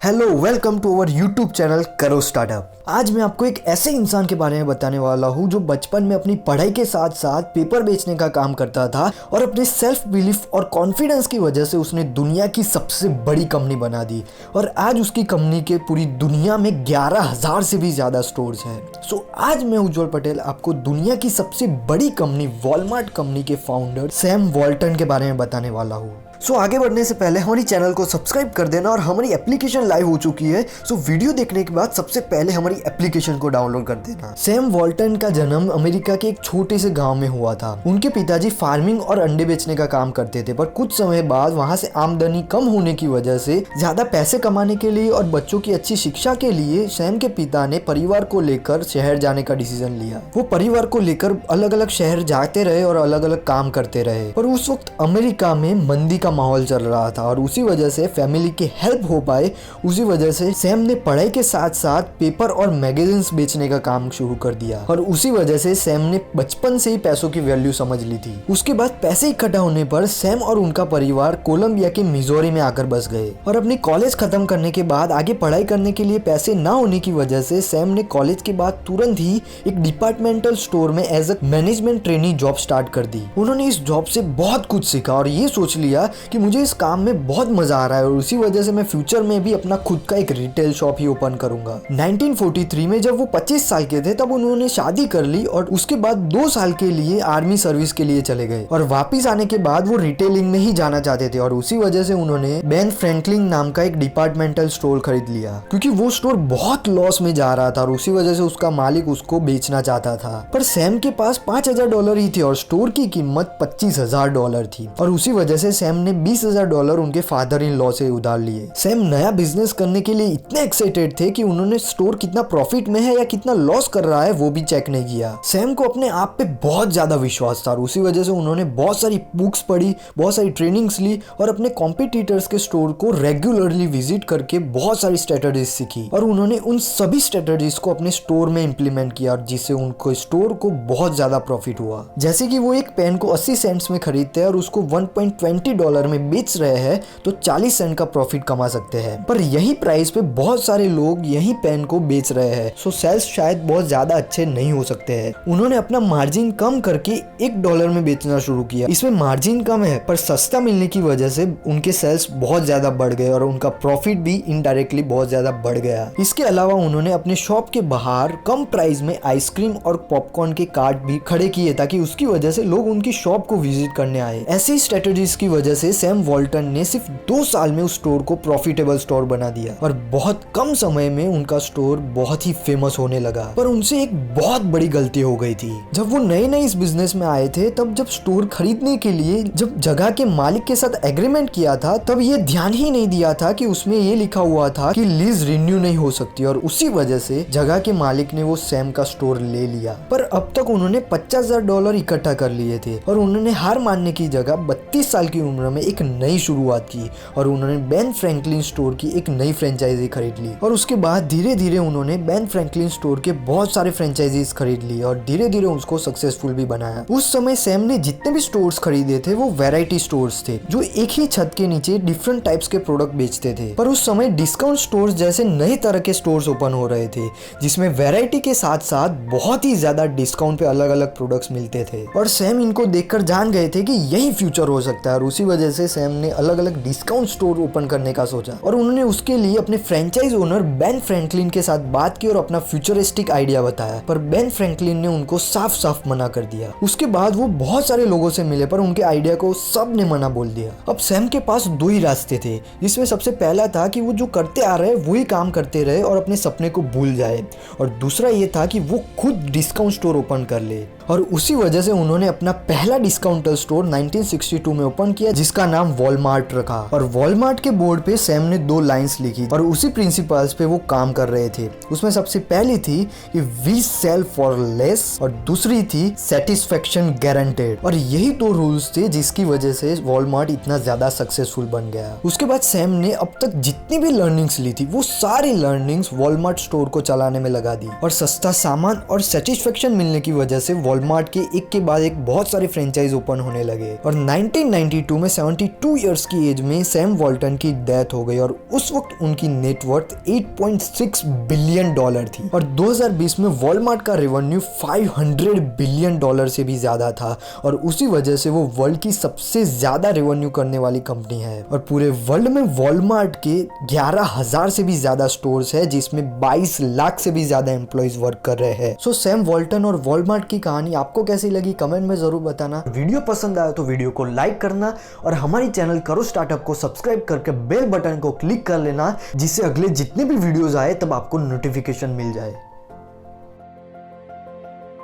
Hello, welcome to our YouTube channel Karo startup. आज मैं आपको एक ऐसे इंसान के बारे में बताने वाला हूँ जो बचपन में अपनी पढ़ाई के साथ साथ पेपर बेचने का काम करता था और अपने सेल्फ बिलीफ और कॉन्फिडेंस की वजह से उसने दुनिया की सबसे बड़ी कंपनी बना दी और आज उसकी कंपनी के पूरी दुनिया में 11,000 से भी ज़्यादा स्टोर्स हैं। सो आज मैं उज्जवल पटेल आपको दुनिया की सबसे बड़ी कंपनी वॉलमार्ट कंपनी के फाउंडर सैम वॉल्टन के बारे में बताने वाला हूँ। सो आगे बढ़ने से पहले हमारी चैनल को सब्सक्राइब कर देना और हमारी एप्लीकेशन लाइव हो चुकी है। सो वीडियो देखने के बाद सबसे पहले हमारी एप्लीकेशन को डाउनलोड कर देना। सैम वॉल्टन का जन्म अमेरिका के एक छोटे से गांव में हुआ था। उनके पिताजी फार्मिंग और अंडे बेचने का काम करते थे, पर कुछ समय बाद वहां से आमदनी कम होने की वजह से ज्यादा पैसे कमाने के लिए और बच्चों की अच्छी शिक्षा के लिए सैम के पिता ने परिवार को लेकर शहर जाने का डिसीजन लिया। वो परिवार को लेकर अलग अलग शहर जाते रहे और अलग अलग काम करते रहे, पर उस वक्त अमेरिका में मंदी का माहौल चल रहा था और उसी वजह से फैमिली की हेल्प हो पाए, उसी वजह से सैम ने पढ़ाई के साथ साथ पेपर और मैगजीन्स बेचने का काम शुरू कर दिया और उसी वजह से सैम ने बचपन से ही पैसों की वैल्यू समझ ली थी। उसके बाद पैसे इकट्ठा होने पर सैम और उनका परिवार कोलंबिया के मिजोरी में आकर बस गए और अपनी कॉलेज खत्म करने के बाद आगे पढ़ाई करने के लिए पैसे ना होने की वजह से सैम ने कॉलेज के बाद तुरंत ही एक डिपार्टमेंटल स्टोर में as a management trainee job start कर दी। उन्होंने इस जॉब से बहुत कुछ सीखा और ये सोच लिया कि मुझे इस काम में बहुत मजा आ रहा है और उसी वजह से मैं फ्यूचर में भी अपना खुद का एक रिटेल शॉप ही ओपन करूंगा। 1943 में जब वो 25 साल के थे तब उन्होंने शादी कर ली और उसके बाद 2 साल के लिए आर्मी सर्विस के लिए चले गए और वापस आने के बाद वो रिटेलिंग में ही जाना चाहते थे और उसी वजह से उन्होंने बेन फ्रैंकलिन नाम का एक डिपार्टमेंटल स्टोर खरीद लिया क्योंकि वो स्टोर बहुत लॉस में जा रहा था और उसी वजह से उसका मालिक उसको बेचना चाहता था। पर सैम के पास $5,000 ही थे और स्टोर की कीमत $25,000 थी और उसी वजह से सैम ने $20,000 उनके फादर इन लॉ से उधार लिए। सैम नया बिजनेस करने के लिए इतने एक्साइटेड थे कि उन्होंने स्टोर कितना प्रॉफिट में है या कितना लॉस कर रहा है वो भी चेक नहीं किया। सैम को अपने आप पे बहुत ज्यादा विश्वास था और उसी वजह से उन्होंने बहुत सारी बुक्स पढ़ी, बहुत सारी ट्रेनिंग्स ली और अपने कॉम्पिटिटर्स के स्टोर को रेगुलरली विजिट करके बहुत सारी स्ट्रेटजीज सीखी और उन्होंने उन सभी स्ट्रेटजीज को अपने स्टोर में इंप्लीमेंट किया और जिससे उनको स्टोर को बहुत ज्यादा प्रॉफिट हुआ। जैसे कि वो एक पेन को 80 सेंट्स में खरीदते हैं और उसको $1.20 में बेच रहे हैं तो 40 सेंट का प्रॉफिट कमा सकते हैं, पर यही प्राइस पे बहुत सारे लोग यही पेन को बेच रहे हैं, सो सेल्स शायद बहुत ज्यादा अच्छे नहीं हो सकते हैं। उन्होंने अपना मार्जिन कम करके $1 में बेचना शुरू किया। इसमें मार्जिन कम है पर सस्ता मिलने की वजह से उनके सेल्स बहुत ज्यादा बढ़ गए और उनका प्रॉफिट भी इनडायरेक्टली बहुत ज्यादा बढ़ गया। इसके अलावा उन्होंने अपने शॉप के बाहर कम प्राइस में आइसक्रीम और पॉपकॉर्न के कार्ट भी खड़े किए ताकि उसकी वजह से लोग उनकी शॉप को विजिट करने आए। ऐसी स्ट्रेटजीज की वजह से सैम वॉल्टन ने सिर्फ 2 साल में उस स्टोर को प्रॉफिटेबल स्टोर बना दिया और बहुत कम समय में उनका स्टोर बहुत ही फेमस होने लगा। पर उनसे एक बहुत बड़ी गलती हो गई थी। जब वो नए इस बिजनेस में आए थे तब जब स्टोर खरीदने के लिए जब जगह के मालिक के साथ एग्रीमेंट किया था तब ये ध्यान ही नहीं दिया था कि उसमें ये लिखा हुआ था कि लीज रिन्यू नहीं हो सकती और उसी वजह से जगह के मालिक ने वो सैम का स्टोर ले लिया। पर अब तक उन्होंने $50,000 इकट्ठा कर लिए थे और उन्होंने हार मानने की जगह 32 साल की उम्र में एक नई शुरुआत की और उन्होंने बेन फ्रैंकलिन स्टोर की एक नई फ्रेंचाइजी खरीद ली और उसके बाद धीरे धीरे उन्होंने बेन फ्रैंकलिन स्टोर के बहुत सारे फ्रेंचाइजीज खरीद ली और धीरे धीरे उसको सक्सेसफुल भी बनाया। उस समय सैम ने जितने भी स्टोर्स खरीदे थे वो वैरायटी स्टोर्स थे जो एक ही छत के नीचे डिफरेंट टाइप्स के प्रोडक्ट बेचते थे। पर उस समय डिस्काउंट स्टोर्स जैसे नए तरह के स्टोर्स ओपन हो रहे थे जिसमें वैरायटी के साथ साथ बहुत ही ज्यादा डिस्काउंट पे अलग अलग प्रोडक्ट्स मिलते थे और सैम इनको देखकर जान गए थे कि यही फ्यूचर हो सकता है और उसी वजह से सैम ने अलग अलग डिस्काउंट स्टोर ओपन करने का सोचा और उन्होंने उसके लिए अपने फ्रेंचाइज ओनर बेन फ्रैंकलिन के साथ बात की और अपना फ्यूचरिस्टिक आइडिया बताया, पर बेन फ्रैंकलिन ने उनको साफ साफ मना कर दिया। उसके बाद वो बहुत सारे लोगों से मिले पर उनके आइडिया को सब ने मना बोल दिया। अब सैम के पास 2 ही रास्ते थे, जिसमें सबसे पहला था कि वो जो करते आ रहे वही काम करते रहे और अपने सपने को भूल जाए और दूसरा ये था कि वो खुद डिस्काउंट स्टोर ओपन कर ले और उसी वजह से उन्होंने अपना पहला डिस्काउंटर स्टोर 1962 में ओपन किया जिसका नाम वॉलमार्ट रखा और वॉलमार्ट के बोर्ड पे सैम ने 2 लाइंस लिखी और उसी प्रिंसिपल्स पे वो काम कर रहे थे। उसमें सबसे पहली थी कि वी सेल फॉर लेस और दूसरी थी सेटिस्फेक्शन गारंटेड और यही 2 रूल्स थे जिसकी वजह से वॉलमार्ट इतना ज्यादा सक्सेसफुल बन गया। उसके बाद सैम ने अब तक जितनी भी लर्निंग्स ली थी वो सारी लर्निंग्स वॉलमार्ट स्टोर को चलाने में लगा दी और सस्ता सामान और सेटिस्फेक्शन मिलने की वजह से वॉलमार्ट के एक के बाद एक बहुत सारे फ्रेंचाइज ओपन होने लगे और 1992 में 72 इयर्स की एज में सैम वॉल्टन की डेथ हो गई और उस वक्त उनकी नेटवर्थ 8.6 बिलियन डॉलर थी और 2020 में वॉलमार्ट का रेवेन्यू 500 बिलियन डॉलर से भी ज्यादा था और उसी वजह से वो वर्ल्ड की सबसे ज्यादा रेवेन्यू करने वाली कंपनी है। और पूरे वर्ल्ड में वॉलमार्ट के 11,000 से भी ज्यादा स्टोर्स है जिसमें 22 लाख से भी ज्यादा एम्प्लॉइज वर्क कर रहे हैं। सो सैम वॉल्टन और वॉलमार्ट की कहानी आपको कैसी लगी कमेंट में जरूर बताना। वीडियो पसंद आया तो वीडियो को लाइक करना और हमारी चैनल करो स्टार्टअप को सब्सक्राइब करके बेल बटन को क्लिक कर लेना जिससे अगले जितने भी वीडियोस आए तब आपको नोटिफिकेशन मिल जाए।